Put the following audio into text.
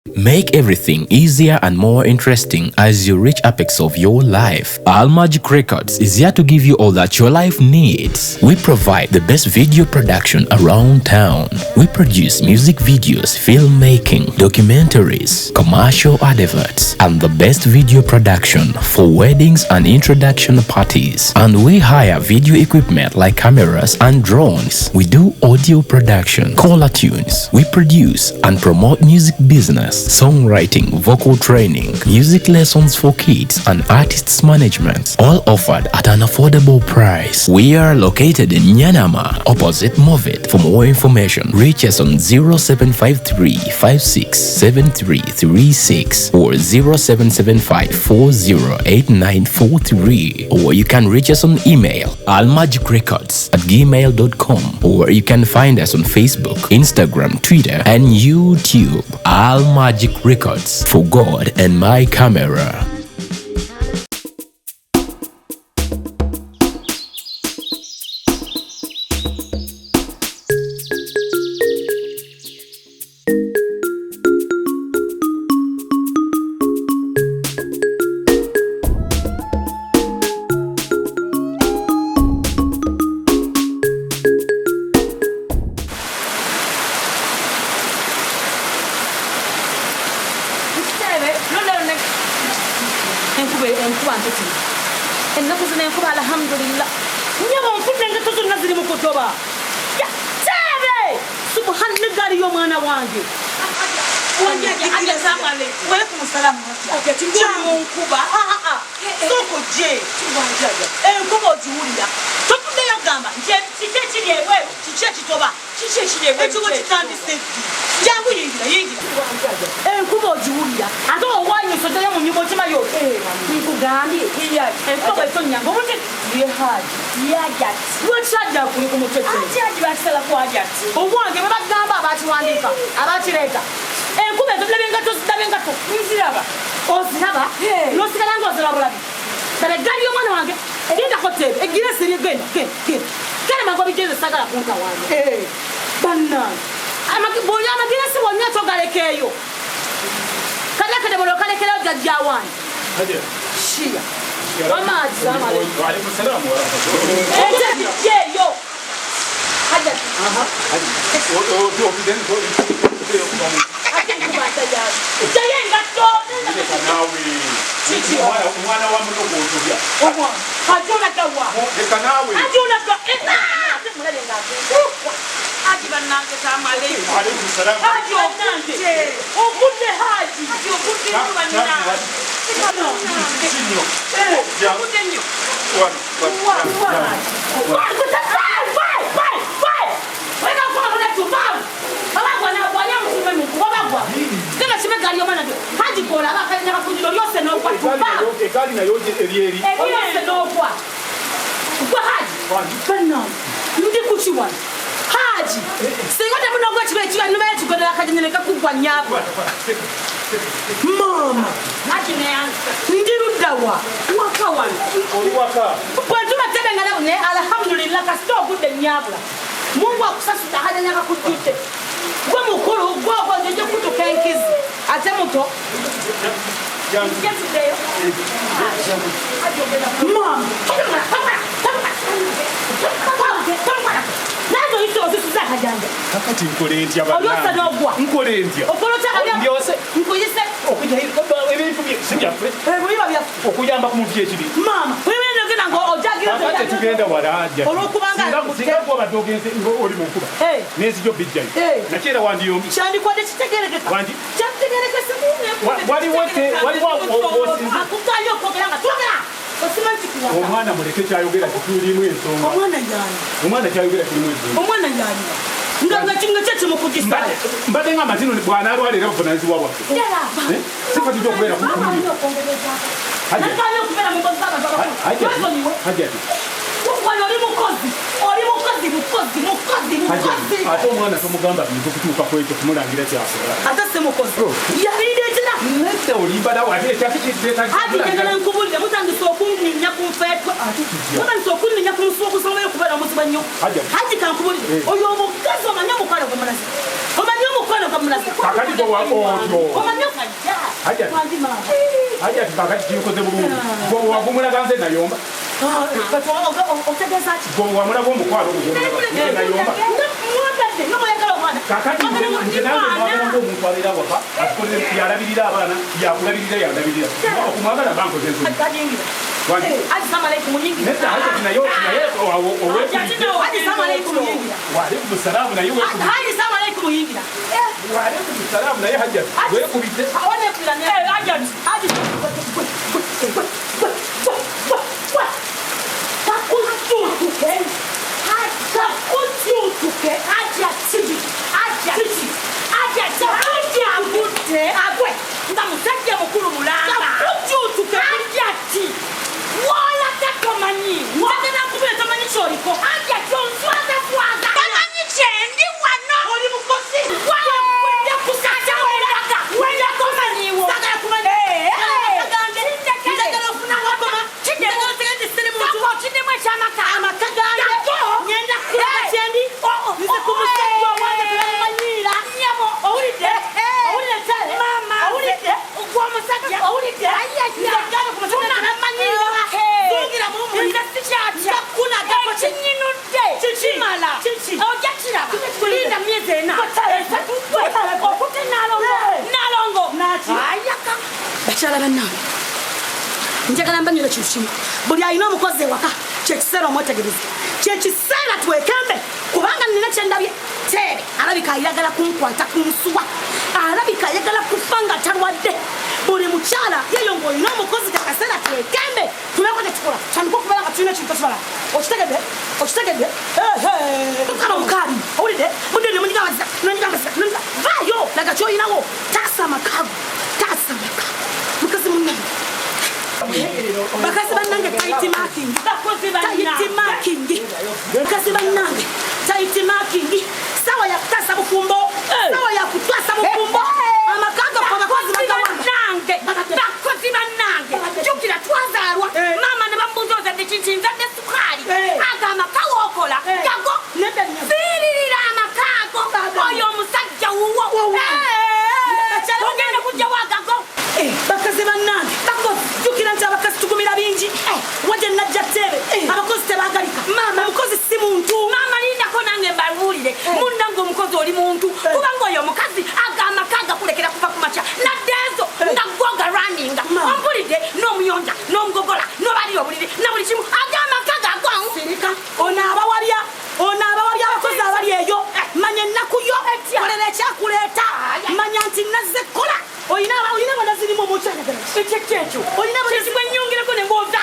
Make everything easier and more interesting as you reach apex of your life. Al Magic Records is here to give you all that your life needs. We provide the best video production around town. We produce music videos, filmmaking, documentaries, commercial adverts, and the best video production for weddings and introduction parties. And we hire video equipment like cameras and drones. We do audio production, caller tunes. We produce and promote music business, songwriting, vocal training, music lessons for kids, and artists management, all offered at an affordable price. We are located in Nyanama, opposite Movit. For more information, reach us on 0753 567336 or 0775 408943, or you can reach us on email almagicrecords@gmail.com, or you can find us on Facebook, Instagram, Twitter, and YouTube. Al Magic Records, for God and my camera. Omwana muleke kyayogera kitulimu ensonga. Omwana kyayogera kitulimu ensonga. Omwana yani. Nga kinga kyetu mukugisa. Mbadde nga matino bwana alwalira buvunaanyizibwa bwaffe. Sifa tujja okubeera ku kumuli. Nakanya okubeera mu bozaba baba. Hajja. Wano oli mukozi. Oli mukozi. Ate omwana tomugamba bintu kutuuka ku ekyo kumulangira kyakola. Ate si mukozi. Yalinde ekira. Nette olimba wate ekyakikiteeka. Ati njagala nkubulire mutandise okunninya ku nfeetwe. Mutandise okunninya ku nsuwa okusomayo okubeera omuziba nnyo. Hajji kankubulire. Oyo omukazi omanyi omukwala gwe mulazi. Omanyi mukwano gamulaze. Kakati gwe wakootyo. Omanyuka ya. Hajja kakati kiyukoze bulungi. Gwe wagumulaga nze nayomba. Otegeza ki? Gwe wamulaga omukwano nze nayomba. Kakati nze nange mwagala ng'omuntu abeera waka atukolere yalabirira abaana yakulabirira yalabirira. Okumwagala bankoze ensonga. Assalamu alaikum nyingira. Nesta hajja nayo owekubidde. Assalamu alaikum nyingira. Wa alaikum salaam naye wekubidde. Assalamu alaikum nyingira. Wa alaikum salaam naye hajja wekubidde. Awane kulane. Hajja. Njagala mbanyira kyushimu buli ayina omukozi waka kyekiseera omwetegereza kyekiseera twekambe kubanga nina kyendabye tere alabika ayagala kunkwata kunsuwa alabika ayagala kufanga talwadde buli mukyala yeyo ng'olina omukozi kakaseera twekambe tumeko tekikola kyanduka okubeera nga tulina ekintu kibala okitegedde kala omukaali owulidde budde nemunyigabaza vaayo laga kyoyinawo taasa amakaago mukazi munnaye bakazi bannange taiti marking bakazi bannange taiti marking sawa ya kutasa bufumbo sawa ya kutwasa bufumbo amakaga kwa bakazi bannange bakozi bannange jukira twazalwa mama ne bambuzoza ndichinza de sukali aga amakago okola gago firirira amakago oyo omusajja wuwo ogenda kujja wagago bakazi bannange jukira nti abakazi tugumira bingi wajja najja tebe abakozi tebagalika mama omukozi si muntu mama lindako nange mbabuulire munnange omukozi oli muntu kubanga oyo omukazi agamakaga kulekera kuva ku makya naddeezo nagwoga runninga ompulidde n'omuyonja n'omugogola n'obali obuliri na buli kimu agamakaga agonsirika ono abawabya abakozi abali eyo manya ennaku yo kolera ekyakuleeta manya nti nazze kola oyina banazirimu omukyagala ekyo oyina banazirimu ennyongera ko ne ng'oza